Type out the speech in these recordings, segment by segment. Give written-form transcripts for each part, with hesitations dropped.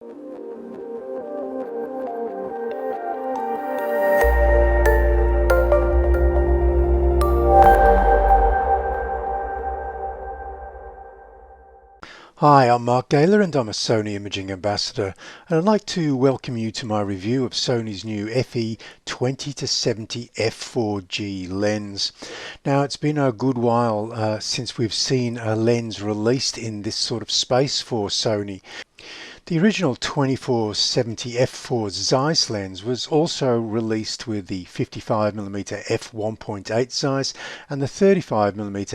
Hi, I'm Mark Gaylor and I'm a Sony Imaging Ambassador, and I'd like to welcome you to my review of Sony's new FE 20-70 f4G lens. Now, it's been a good while since we've seen a lens released in this sort of space for Sony. The original 24-70 f4 Zeiss lens was also released with the 55mm f1.8 Zeiss and the 35mm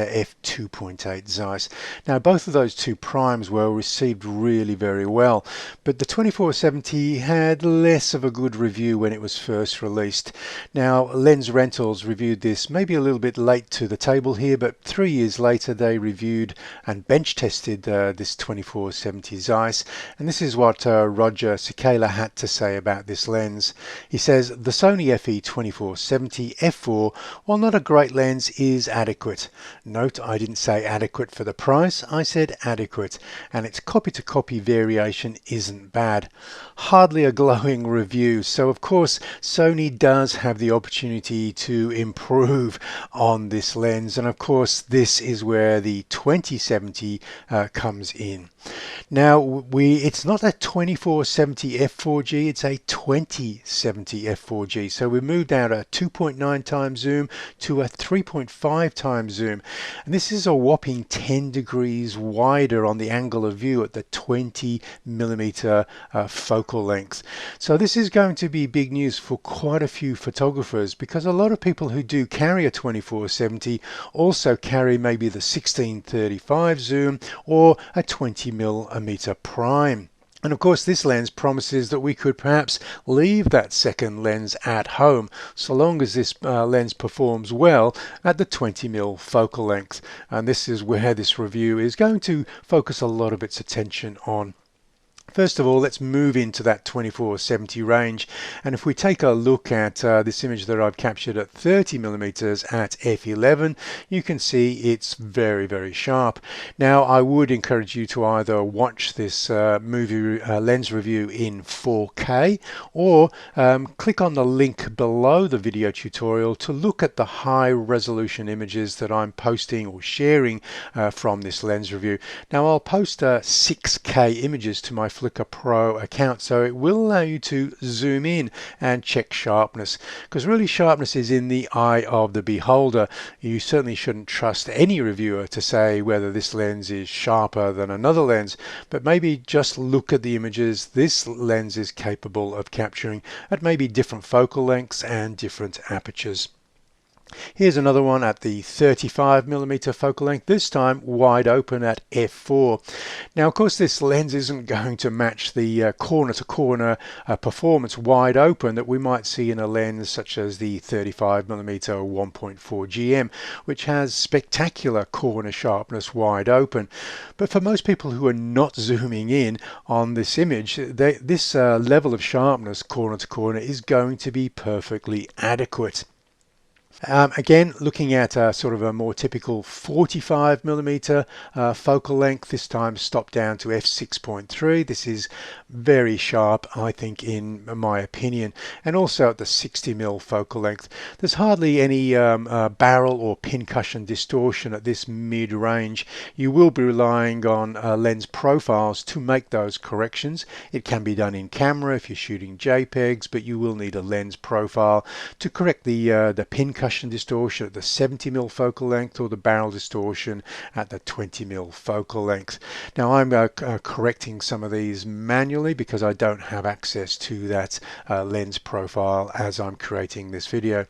f2.8 Zeiss. Now, both of those two primes were received really very well, but the 24-70 had less of a good review when it was first released. Now, Lens Rentals reviewed this maybe a little bit late to the table here, but 3 years later they reviewed and bench tested this 24-70 Zeiss, and this is what Roger Cicala had to say about this lens. He says, the Sony FE 24-70 f4, while not a great lens, is adequate. Note, I didn't say adequate for the price, I said adequate, and its copy-to-copy variation isn't bad. Hardly a glowing review, so of course Sony does have the opportunity to improve on this lens, and of course this is where the 2070 comes in. Now, it's not a 24-70 f4G, it's a 20-70 f4G. So we moved out a 2.9 times zoom to a 3.5 times zoom. And this is a whopping 10 degrees wider on the angle of view at the 20mm focal length. So this is going to be big news for quite a few photographers, because a lot of people who do carry a 24-70 also carry maybe the 16-35 zoom or a 20mm prime. And of course this lens promises that we could perhaps leave that second lens at home, so long as this lens performs well at the 20mm focal length. And this is where this review is going to focus a lot of its attention on. First of all, let's move into that 24-70 range, and if we take a look at this image that I've captured at 30mm at f11, you can see it's very, very sharp. Now, I would encourage you to either watch this lens review in 4K or click on the link below the video tutorial to look at the high resolution images that I'm posting or sharing from this lens review. Now, I'll post 6K images to my Flickr Pro account, so it will allow you to zoom in and check sharpness, because really sharpness is in the eye of the beholder. You certainly shouldn't trust any reviewer to say whether this lens is sharper than another lens, but maybe just look at the images this lens is capable of capturing at maybe different focal lengths and different apertures. Here's another one at the 35mm focal length, this time wide open at f4. Now, of course, this lens isn't going to match the corner-to-corner performance wide open that we might see in a lens such as the 35mm 1.4 GM, which has spectacular corner sharpness wide open. But for most people who are not zooming in on this image, this level of sharpness corner-to-corner is going to be perfectly adequate. Again, looking at sort of a more typical 45mm focal length, this time stopped down to f6.3. This is very sharp, I think, in my opinion. And also at the 60mm focal length, there's hardly any barrel or pincushion distortion at this mid-range. You will be relying on lens profiles to make those corrections. It can be done in camera if you're shooting JPEGs, but you will need a lens profile to correct the pincushion distortion at the 70mm focal length or the barrel distortion at the 20mm focal length. Now, I'm correcting some of these manually because I don't have access to that lens profile as I'm creating this video.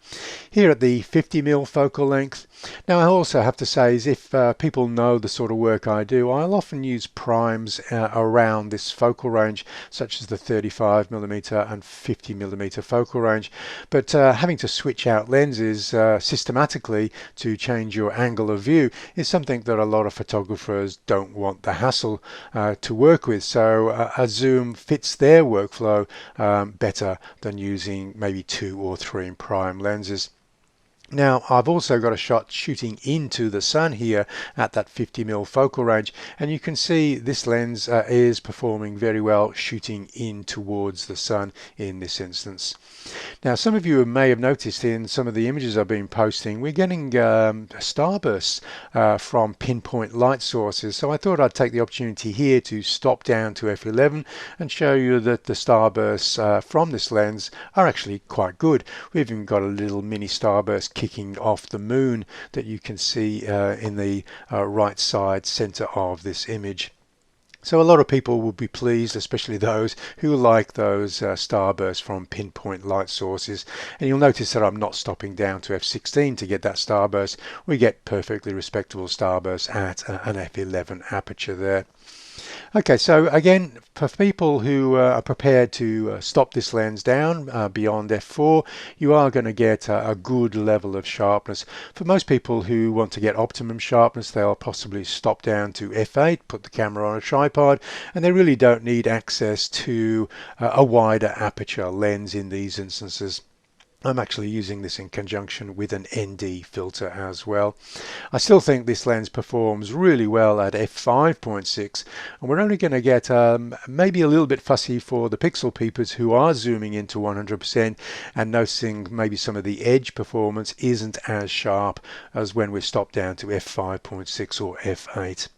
Here at the 50mm focal length, now I also have to say is if people know the sort of work I do, I'll often use primes around this focal range, such as the 35mm and 50mm focal range, but having to switch out lenses systematically to change your angle of view is something that a lot of photographers don't want the hassle to work with. So a zoom fits their workflow better than using maybe 2 or 3 prime lenses. Now, I've also got a shot shooting into the sun here at that 50mm focal range, and you can see this lens is performing very well shooting in towards the sun in this instance. Now, some of you may have noticed in some of the images I've been posting, we're getting starbursts from pinpoint light sources. So I thought I'd take the opportunity here to stop down to f11 and show you that the starbursts from this lens are actually quite good. We've even got a little mini starburst kicking off the moon that you can see in the right side center of this image. So a lot of people will be pleased, especially those who like those starbursts from pinpoint light sources. And you'll notice that I'm not stopping down to f16 to get that starburst. We get perfectly respectable starbursts at an f11 aperture there. Okay, so again, for people who are prepared to stop this lens down beyond f4, you are going to get a good level of sharpness. For most people who want to get optimum sharpness, they'll possibly stop down to f8, put the camera on a tripod, and they really don't need access to a wider aperture lens in these instances. I'm actually using this in conjunction with an ND filter as well. I still think this lens performs really well at f5.6, and we're only going to get maybe a little bit fussy for the pixel peepers who are zooming into 100% and noticing maybe some of the edge performance isn't as sharp as when we're stopped down to f5.6 or f8.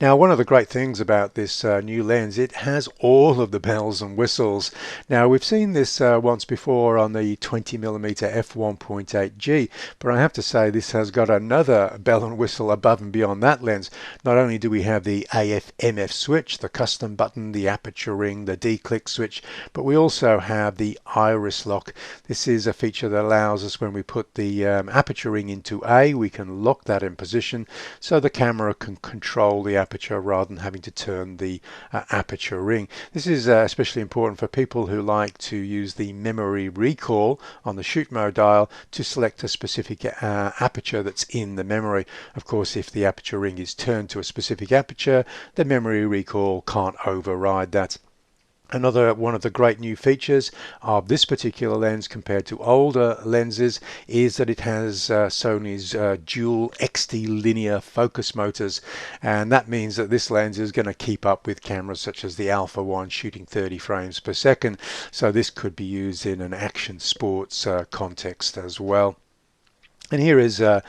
Now, one of the great things about this new lens, it has all of the bells and whistles. Now, we've seen this once before on the 20mm f1.8G, but I have to say this has got another bell and whistle above and beyond that lens. Not only do we have the AF/MF switch, the custom button, the aperture ring, the D-click switch, but we also have the iris lock. This is a feature that allows us, when we put the aperture ring into A, we can lock that in position so the camera can control the aperture rather than having to turn the aperture ring. This is especially important for people who like to use the memory recall on the shoot mode dial to select a specific aperture that's in the memory. Of course, if the aperture ring is turned to a specific aperture, the memory recall can't override that. Another one of the great new features of this particular lens compared to older lenses is that it has Sony's dual XT linear focus motors, and that means that this lens is going to keep up with cameras such as the Alpha one shooting 30 frames per second, so this could be used in an action sports context as well. And here is a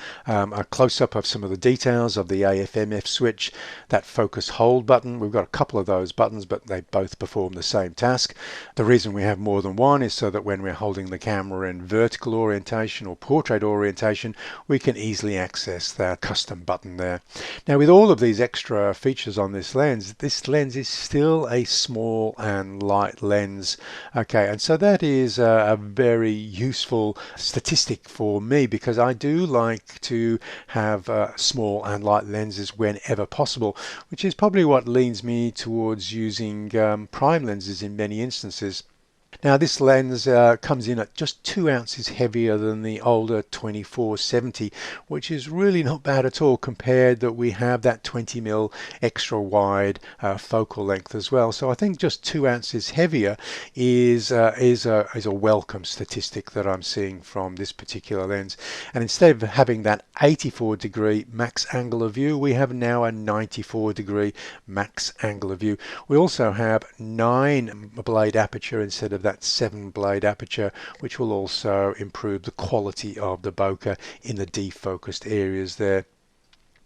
close-up of some of the details of the AF/MF switch, that focus hold button. We've got a couple of those buttons, but they both perform the same task. The reason we have more than one is so that when we're holding the camera in vertical orientation or portrait orientation, we can easily access that custom button there. Now, with all of these extra features on this lens is still a small and light lens. Okay, and so that is a very useful statistic for me, because I do like to have small and light lenses whenever possible, which is probably what leads me towards using prime lenses in many instances. Now, this lens comes in at just 2 ounces heavier than the older 24-70, which is really not bad at all, compared that we have that 20mm extra wide focal length as well. So I think just 2 ounces heavier is a welcome statistic that I'm seeing from this particular lens. And instead of having that 84-degree max angle of view, we have now a 94-degree max angle of view. We also have 9 blade aperture instead of that 7 blade aperture, which will also improve the quality of the bokeh in the defocused areas there.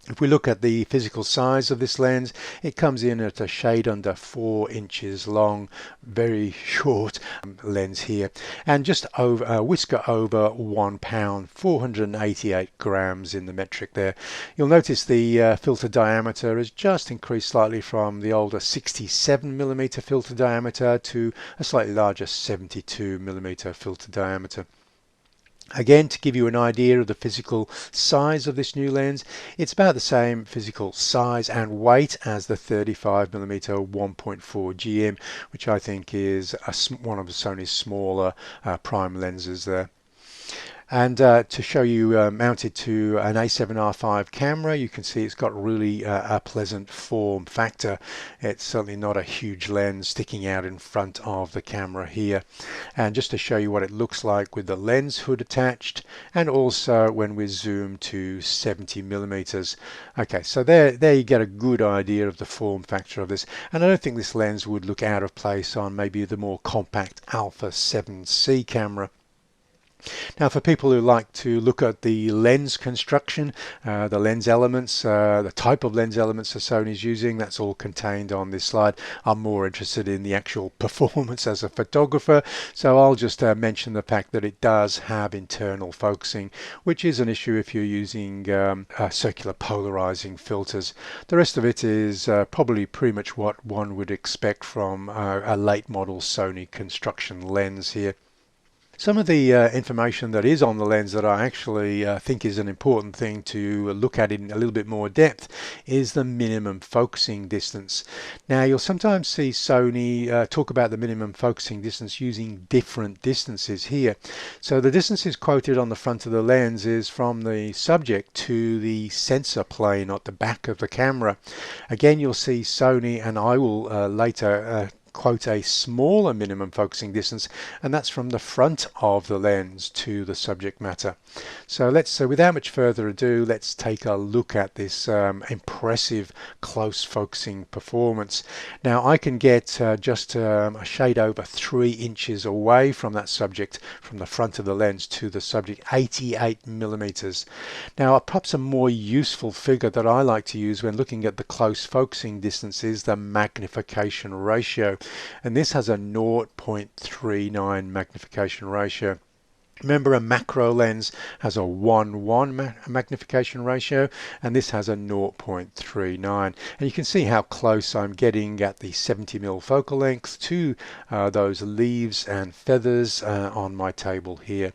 If we look at the physical size of this lens, it comes in at a shade under 4 inches long, very short lens here, and just over a whisker over 1 pound, 488 grams in the metric there. You'll notice the filter diameter has just increased slightly from the older 67mm filter diameter to a slightly larger 72mm filter diameter. Again, to give you an idea of the physical size of this new lens, it's about the same physical size and weight as the 35mm 1.4 GM, which I think is one of Sony's smaller prime lenses there. And to show you mounted to an A7R5 camera, you can see it's got really a pleasant form factor. It's certainly not a huge lens sticking out in front of the camera here. And just to show you what it looks like with the lens hood attached, and also when we zoom to 70 millimeters. Okay, so there you get a good idea of the form factor of this. And I don't think this lens would look out of place on maybe the more compact Alpha 7C camera. Now, for people who like to look at the lens construction, the lens elements, the type of lens elements that Sony's using, that's all contained on this slide. I'm more interested in the actual performance as a photographer, so I'll just mention the fact that it does have internal focusing, which is an issue if you're using circular polarizing filters. The rest of it is probably pretty much what one would expect from a late model Sony construction lens here. Some of the information that is on the lens that I actually think is an important thing to look at in a little bit more depth is the minimum focusing distance. Now, you'll sometimes see Sony talk about the minimum focusing distance using different distances here. So the distances quoted on the front of the lens is from the subject to the sensor plane at the back of the camera. Again, you'll see Sony, and I will later quote a smaller minimum focusing distance, and that's from the front of the lens to the subject matter. So without much further ado, let's take a look at this impressive close focusing performance. Now, I can get just a shade over 3 inches away from that subject, from the front of the lens to the subject, 88 millimeters. Now, perhaps a more useful figure that I like to use when looking at the close focusing distance is the magnification ratio. And this has a 0.39 magnification ratio. Remember, a macro lens has a 1:1 magnification ratio, and this has a 0.39. And you can see how close I'm getting at the 70mm focal length to those leaves and feathers on my table here.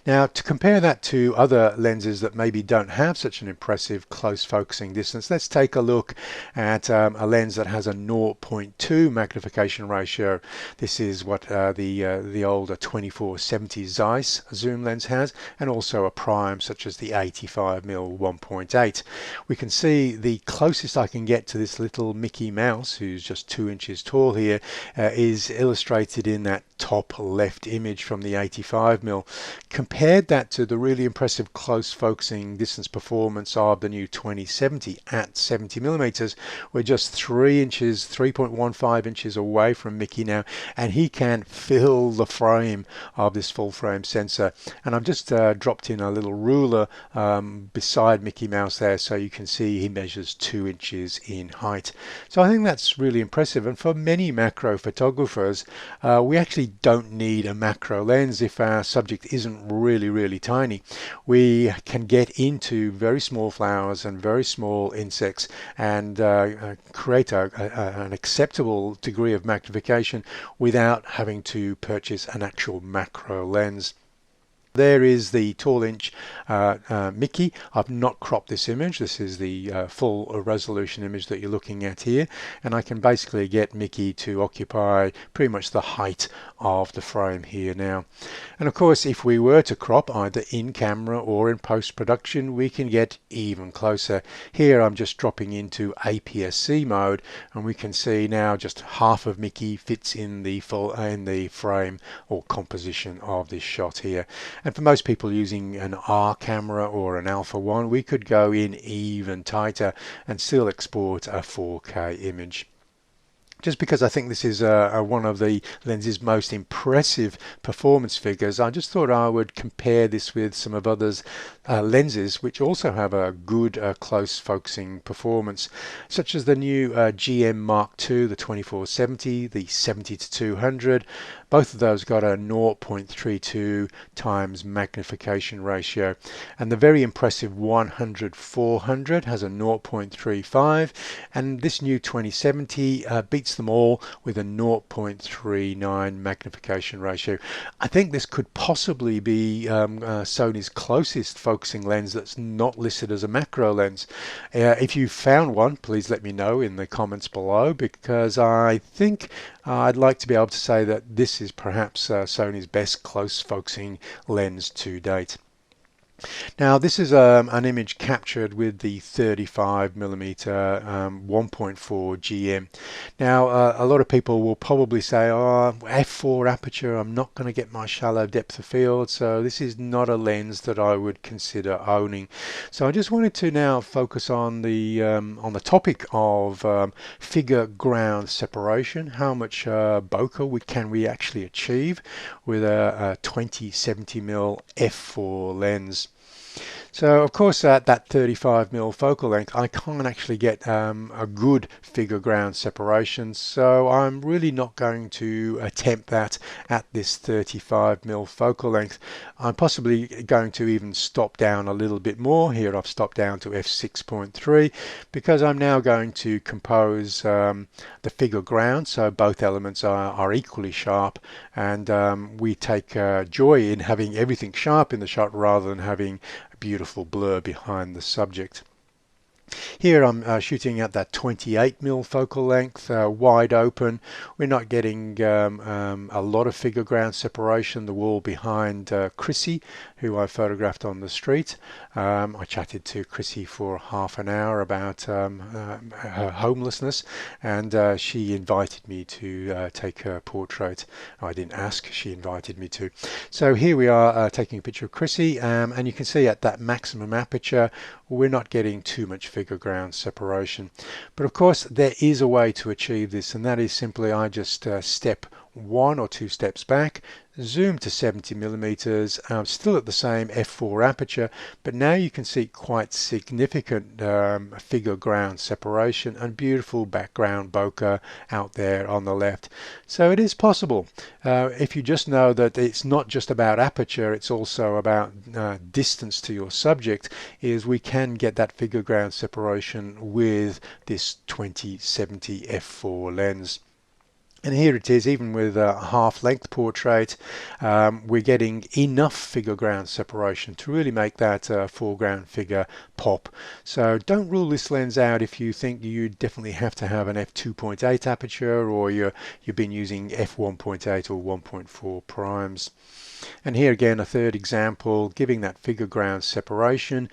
Now, to compare that to other lenses that maybe don't have such an impressive close focusing distance, let's take a look at a lens that has a 0.2 magnification ratio. This is what the older 24-70 Zeiss zoom lens has, and also a prime such as the 85mm 1.8. We can see the closest I can get to this little Mickey Mouse, who's just 2 inches tall here, is illustrated in that top left image from the 85mm. Compared that to the really impressive close focusing distance performance of the new 2070 at 70 millimeters, we're just 3.15 inches away from Mickey now, and he can fill the frame of this full frame sensor. And I've just dropped in a little ruler beside Mickey Mouse there, so you can see he measures 2 inches in height. So I think that's really impressive, and for many macro photographers, we actually don't need a macro lens if our subject isn't really tiny. We can get into very small flowers and very small insects and create an acceptable degree of magnification without having to purchase an actual macro lens. There is the tall inch Mickey. I've not cropped this image. This is the full resolution image that you're looking at here, and I can basically get Mickey to occupy pretty much the height of the frame here now. And of course, if we were to crop either in camera or in post-production, we can get even closer. Here I'm just dropping into APS-C mode, and we can see now just half of Mickey fits in the frame or composition of this shot here. And for most people using an R camera or an Alpha 1, we could go in even tighter and still export a 4K image. Just because I think this is one of the lens's most impressive performance figures, I just thought I would compare this with some of others lenses which also have a good close focusing performance, such as the new GM Mark II, the 24-70, the 70-200. Both of those got a 0.32 times magnification ratio, and the very impressive 100-400 has a 0.35, and this new 2070 beats shoots them all with a 0.39 magnification ratio. I think this could possibly be Sony's closest focusing lens that's not listed as a macro lens. If you found one, please let me know in the comments below, because I think I'd like to be able to say that this is perhaps Sony's best close focusing lens to date. Now this is an image captured with the 35mm 1.4 GM. Now a lot of people will probably say, oh, f4 aperture, I'm not going to get my shallow depth of field, so this is not a lens that I would consider owning. So I just wanted to now focus on the topic of figure ground separation. How much bokeh can we actually achieve with a 20-70mm f4 lens? So of course at that 35mm focal length I can't actually get a good figure ground separation, so I'm really not going to attempt that at this 35mm focal length. I'm possibly going to even stop down a little bit more. Here I've stopped down to f6.3 because I'm now going to compose the figure ground so both elements are equally sharp, and we take joy in having everything sharp in the shot rather than having beautiful blur behind the subject. Here I'm shooting at that 28mm focal length, wide open. We're not getting a lot of figure ground separation. The wall behind Chrissy, who I photographed on the street. I chatted to Chrissy for half an hour about her homelessness, and she invited me to take her portrait. I didn't ask, she invited me to. So here we are taking a picture of Chrissy, and you can see at that maximum aperture we're not getting too much figure ground separation. But of course there is a way to achieve this, and that is simply I just step 1 or 2 steps back, zoom to 70mm, still at the same f4 aperture, but now you can see quite significant figure ground separation and beautiful background bokeh out there on the left. So it is possible. If you just know that it's not just about aperture, it's also about distance to your subject, is we can get that figure ground separation with this 20-70 f4 lens. And here it is, even with a half-length portrait, we're getting enough figure ground separation to really make that foreground figure pop. So don't rule this lens out if you think you definitely have to have an f2.8 aperture, or you've been using f1.8 or 1.4 primes. And here again a third example, giving that figure ground separation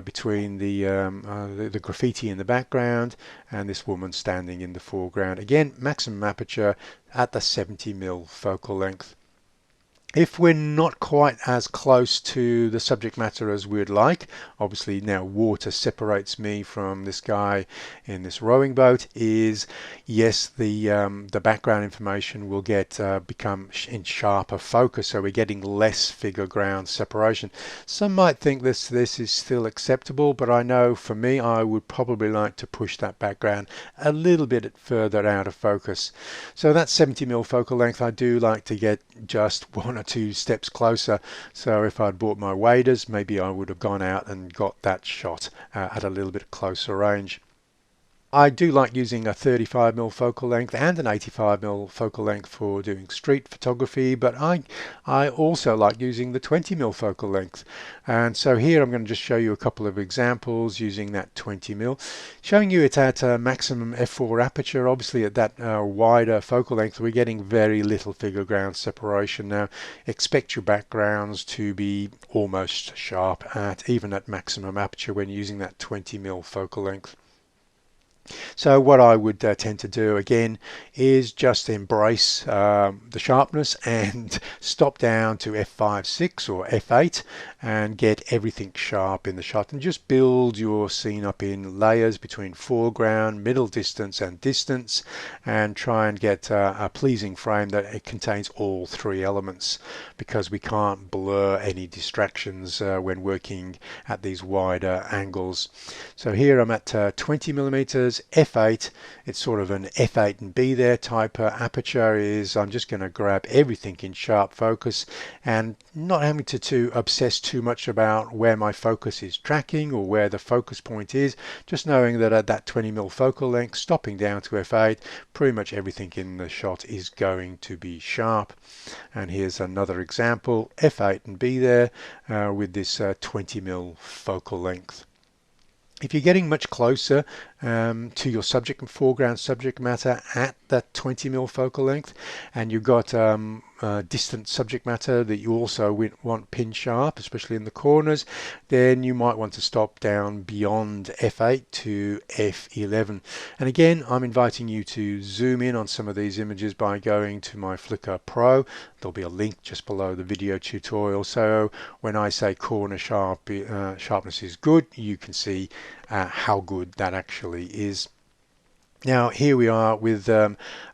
between the graffiti in the background and this woman standing in the foreground. Again, maximum aperture at the 70mm focal length. If we're not quite as close to the subject matter as we'd like, obviously now water separates me from this guy in this rowing boat, is yes, the background information will get become in sharper focus, so we're getting less figure ground separation. Some might think this is still acceptable, but I know for me I would probably like to push that background a little bit further out of focus. So that 70mm focal length I do like to get just 1 or 2 steps closer. So if I'd bought my waders, maybe I would have gone out and got that shot at a little bit closer range. I do like using a 35mm focal length and an 85mm focal length for doing street photography, but I also like using the 20mm focal length. And so here I'm going to just show you a couple of examples using that 20mm, showing you it at a maximum f4 aperture. Obviously at that wider focal length we're getting very little figure ground separation. Now expect your backgrounds to be almost sharp even at maximum aperture when using that 20mm focal length. So what I would tend to do again is just embrace the sharpness and stop down to f5.6 or f8 and get everything sharp in the shot, and just build your scene up in layers between foreground, middle distance and distance, and try and get a pleasing frame that it contains all 3 elements, because we can't blur any distractions when working at these wider angles. So here I'm at 20mm corners, f8. It's sort of an f8 and b there type aperture. Is I'm just going to grab everything in sharp focus and not having to obsess too much about where my focus is tracking or where the focus point is, just knowing that at that 20mm focal length, stopping down to f8, pretty much everything in the shot is going to be sharp. And here's another example, f8 and b there with this 20mm focal length. If you're getting much closer to your foreground subject matter at that 20mm focal length, and you've got distant subject matter that you also want pin sharp, especially in the corners, then you might want to stop down beyond f8 to f11. And again, I'm inviting you to zoom in on some of these images by going to my Flickr Pro. There'll be a link just below the video tutorial. So when I say corner sharpness is good, you can see how good that actually is. Now here we are with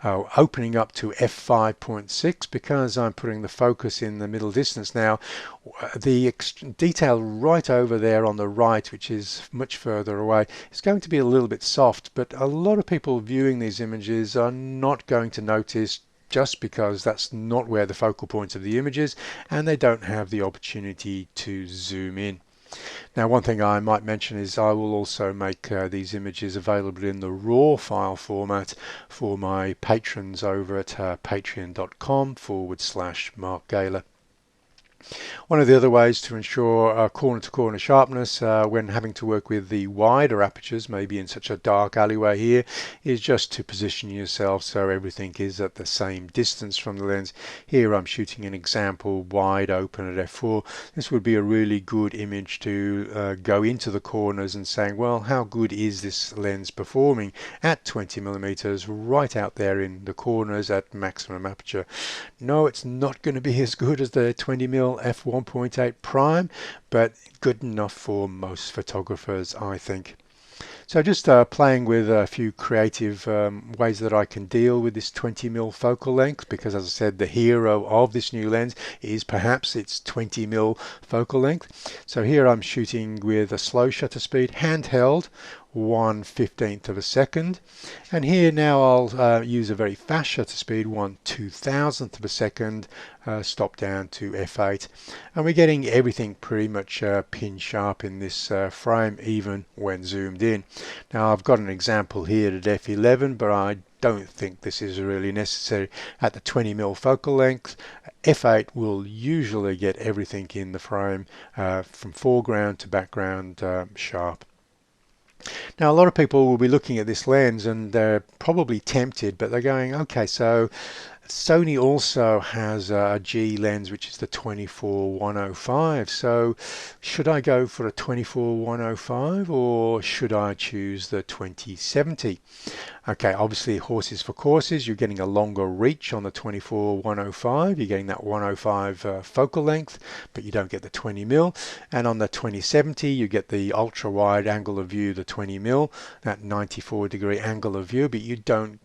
opening up to f5.6 because I'm putting the focus in the middle distance. Now the detail right over there on the right, which is much further away, is going to be a little bit soft, but a lot of people viewing these images are not going to notice, just because that's not where the focal point of the image is and they don't have the opportunity to zoom in. Now, one thing I might mention is I will also make these images available in the raw file format for my patrons over at patreon.com/Mark Gaylor. One of the other ways to ensure corner-to-corner sharpness when having to work with the wider apertures, maybe in such a dark alleyway here, is just to position yourself so everything is at the same distance from the lens. Here I'm shooting an example wide open at f4. This would be a really good image to go into the corners and saying, well, how good is this lens performing at 20mm right out there in the corners at maximum aperture? No, it's not going to be as good as the 20mm f1.8 prime, but good enough for most photographers, I think. So just playing with a few creative ways that I can deal with this 20mm focal length, because as I said, the hero of this new lens is perhaps its 20mm focal length. So here I'm shooting with a slow shutter speed, handheld, 1/15 of a second, and here now I'll use a very fast shutter speed, 1/2000th of a second, stop down to f8, and we're getting everything pretty much pin sharp in this frame, even when zoomed in. Now I've got an example here at f11, but I don't think this is really necessary. At the 20mm focal length, f8 will usually get everything in the frame from foreground to background sharp. Now a lot of people will be looking at this lens and they're probably tempted, but they're going, okay, so Sony also has a G lens which is the 24-105, so should I go for a 24-105 or should I choose the 2070? Okay, obviously horses for courses, you're getting a longer reach on the 24-105, you're getting that 105 focal length, but you don't get the 20mm, and on the 2070 you get the ultra wide angle of view, the 20mm, that 94-degree angle of view, but you don't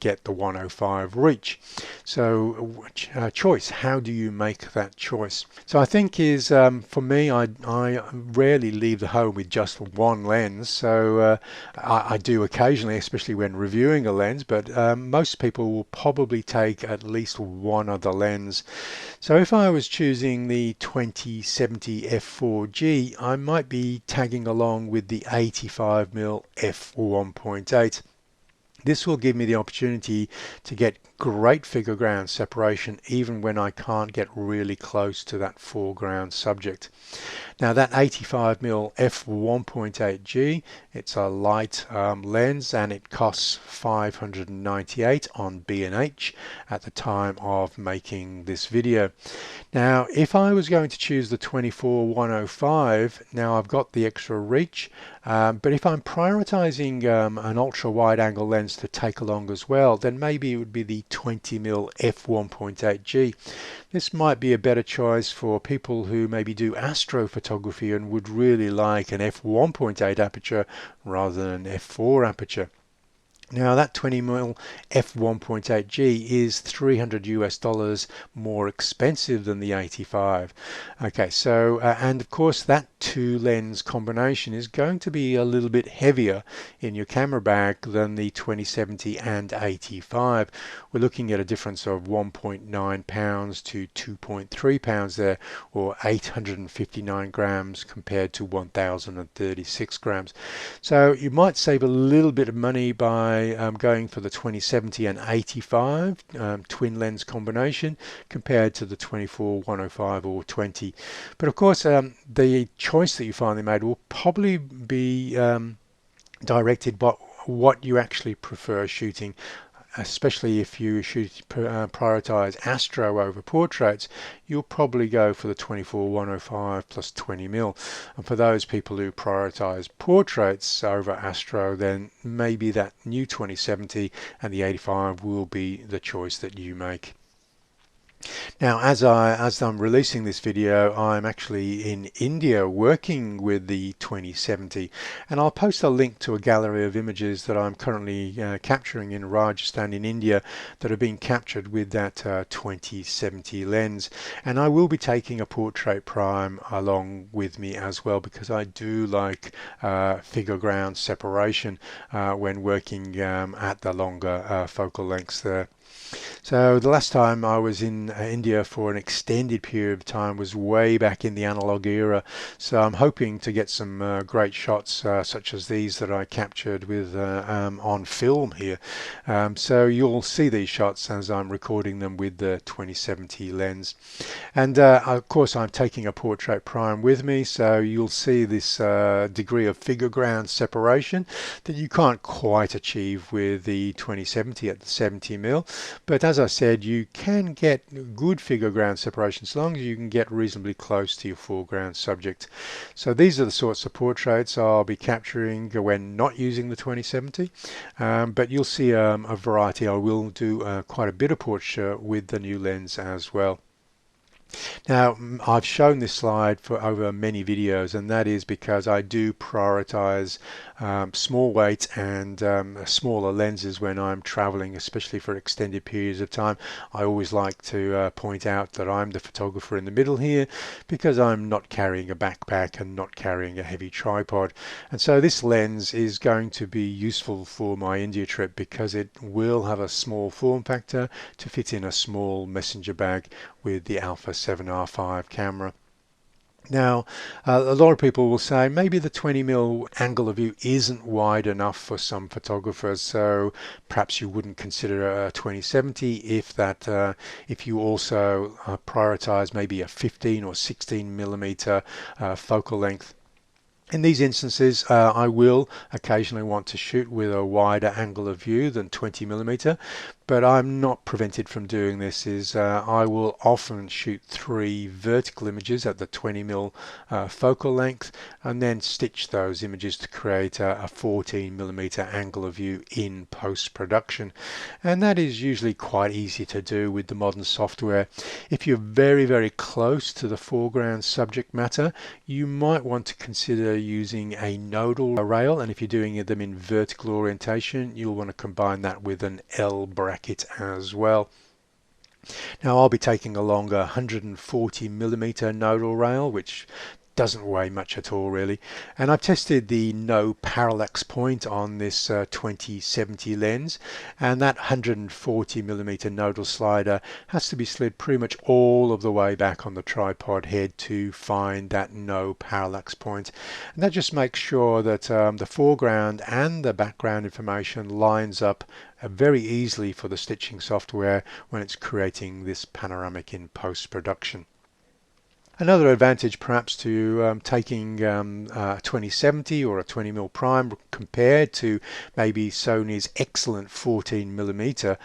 get the 105 reach. So choice, how do you make that choice? So I think is, for me, I rarely leave the home with just one lens, so I do occasionally, especially when reviewing a lens, but most people will probably take at least one other lens. So if I was choosing the 2070 f4G, I might be tagging along with the 85mm f1.8. This will give me the opportunity to get great figure ground separation even when I can't get really close to that foreground subject. Now that 85mm f1.8G, it's a light lens and it costs $598 on B&H at the time of making this video. Now if I was going to choose the 24-105, now I've got the extra reach, but if I'm prioritizing an ultra wide angle lens to take along as well, then maybe it would be the 20mm f1.8G. This might be a better choice for people who maybe do astrophotography and would really like an f1.8 aperture rather than an f4 aperture. Now that 20mm f1.8G is $300 more expensive than the 85. Okay, so and of course that two lens combination is going to be a little bit heavier in your camera bag than the 2070 and 85. We're looking at a difference of 1.9 pounds to 2.3 pounds there, or 859 grams compared to 1036 grams. So you might save a little bit of money by going for the 2070 and 85 twin lens combination compared to the 24, 105 or 20. But of course the choice that you finally made will probably be directed by what you actually prefer shooting, especially if you prioritize astro over portraits. You'll probably go for the 24 105 plus 20mm. And for those people who prioritize portraits over astro, then maybe that new 2070 and the 85 will be the choice that you make. Now, as I'm releasing this video, I'm actually in India working with the 2070, and I'll post a link to a gallery of images that I'm currently capturing in Rajasthan in India that are being captured with that 2070 lens. And I will be taking a portrait prime along with me as well, because I do like figure ground separation when working at the longer focal lengths there. So the last time I was in India for an extended period of time was way back in the analog era. So I'm hoping to get some great shots such as these that I captured with on film here. So you'll see these shots as I'm recording them with the 2070 lens. And of course I'm taking a portrait prime with me, so you'll see this degree of figure ground separation that you can't quite achieve with the 2070 at the 70mm. But as I said, you can get good figure ground separation as long as you can get reasonably close to your foreground subject. So these are the sorts of portraits I'll be capturing when not using the 2070. But you'll see a variety. I will do quite a bit of portraiture with the new lens as well. Now, I've shown this slide for over many videos, and that is because I do prioritize small weight and smaller lenses when I'm traveling, especially for extended periods of time. I always like to point out that I'm the photographer in the middle here, because I'm not carrying a backpack and not carrying a heavy tripod. And so this lens is going to be useful for my India trip, because it will have a small form factor to fit in a small messenger bag with the Alpha 7R5 camera. Now, a lot of people will say maybe the 20mm angle of view isn't wide enough for some photographers, so perhaps you wouldn't consider a 2070 if you also prioritize maybe a 15 or 16mm focal length. In these instances, I will occasionally want to shoot with a wider angle of view than 20mm, but I'm not prevented from doing this. I will often shoot 3 vertical images at the 20mm focal length, and then stitch those images to create a 14mm angle of view in post-production. And that is usually quite easy to do with the modern software. If you're very, very close to the foreground subject matter, you might want to consider using a nodal rail, and if you're doing them in vertical orientation, you'll want to combine that with an L bracket as well. Now I'll be taking along a 140mm nodal rail, which doesn't weigh much at all really, and I've tested the no parallax point on this 2070 lens, and that 140mm nodal slider has to be slid pretty much all of the way back on the tripod head to find that no parallax point, and that just makes sure that the foreground and the background information lines up very easily for the stitching software when it's creating this panoramic in post-production. Another advantage perhaps to taking a 2070 or a 20mm prime compared to maybe Sony's excellent 14mm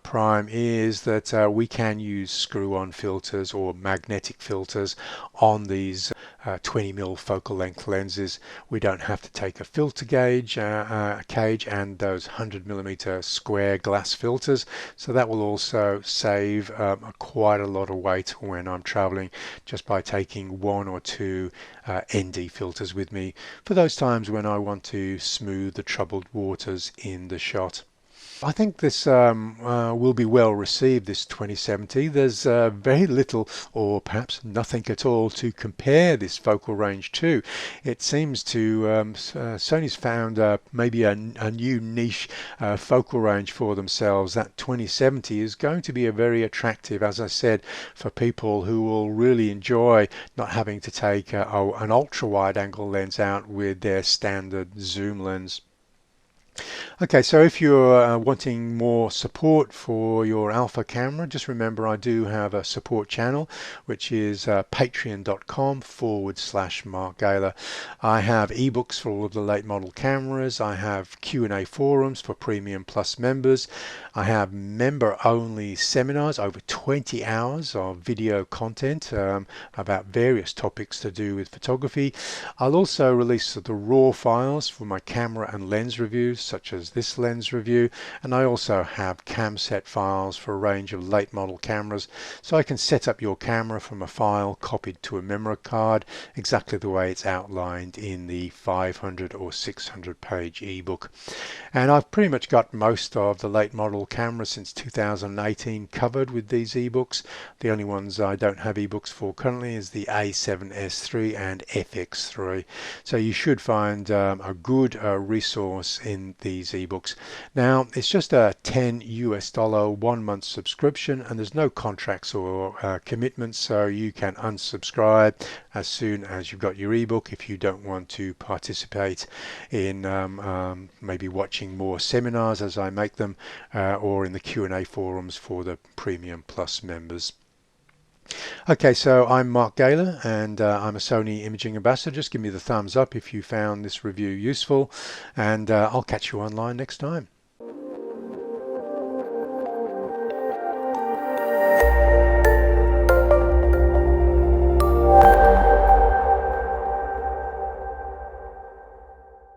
prime is that we can use screw-on filters or magnetic filters on these 20mm focal length lenses, we don't have to take a filter gauge cage and those 100mm square glass filters, so that will also save quite a lot of weight when I'm traveling, just by taking one or two ND filters with me for those times when I want to smooth the troubled waters in the shot. I think this will be well received, this 2070. There's very little or perhaps nothing at all to compare this focal range to. It seems to Sony's found maybe a new niche focal range for themselves. That 2070 is going to be a very attractive, as I said, for people who will really enjoy not having to take an ultra wide angle lens out with their standard zoom lens. Okay, so if you're wanting more support for your alpha camera, just remember I do have a support channel, which is patreon.com/Mark Gaylor. I have ebooks for all of the late model cameras. I have Q&A forums for Premium Plus members. I have member-only seminars, over 20 hours of video content about various topics to do with photography. I'll also release the raw files for my camera and lens reviews, such as this lens review, and I also have cam set files for a range of late model cameras, so I can set up your camera from a file copied to a memory card exactly the way it's outlined in the 500 or 600 page ebook. And I've pretty much got most of the late model cameras since 2018 covered with these ebooks. The only ones I don't have ebooks for currently is the A7S III and FX3, so you should find a good resource in these ebooks. Now, it's just a $10 1-month subscription, and there's no contracts or commitments, so you can unsubscribe as soon as you've got your ebook if you don't want to participate in maybe watching more seminars as I make them, or in the Q&A forums for the Premium Plus members. Okay, so I'm Mark Gaylor, and I'm a Sony Imaging Ambassador. Just give me the thumbs up if you found this review useful, and I'll catch you online next time.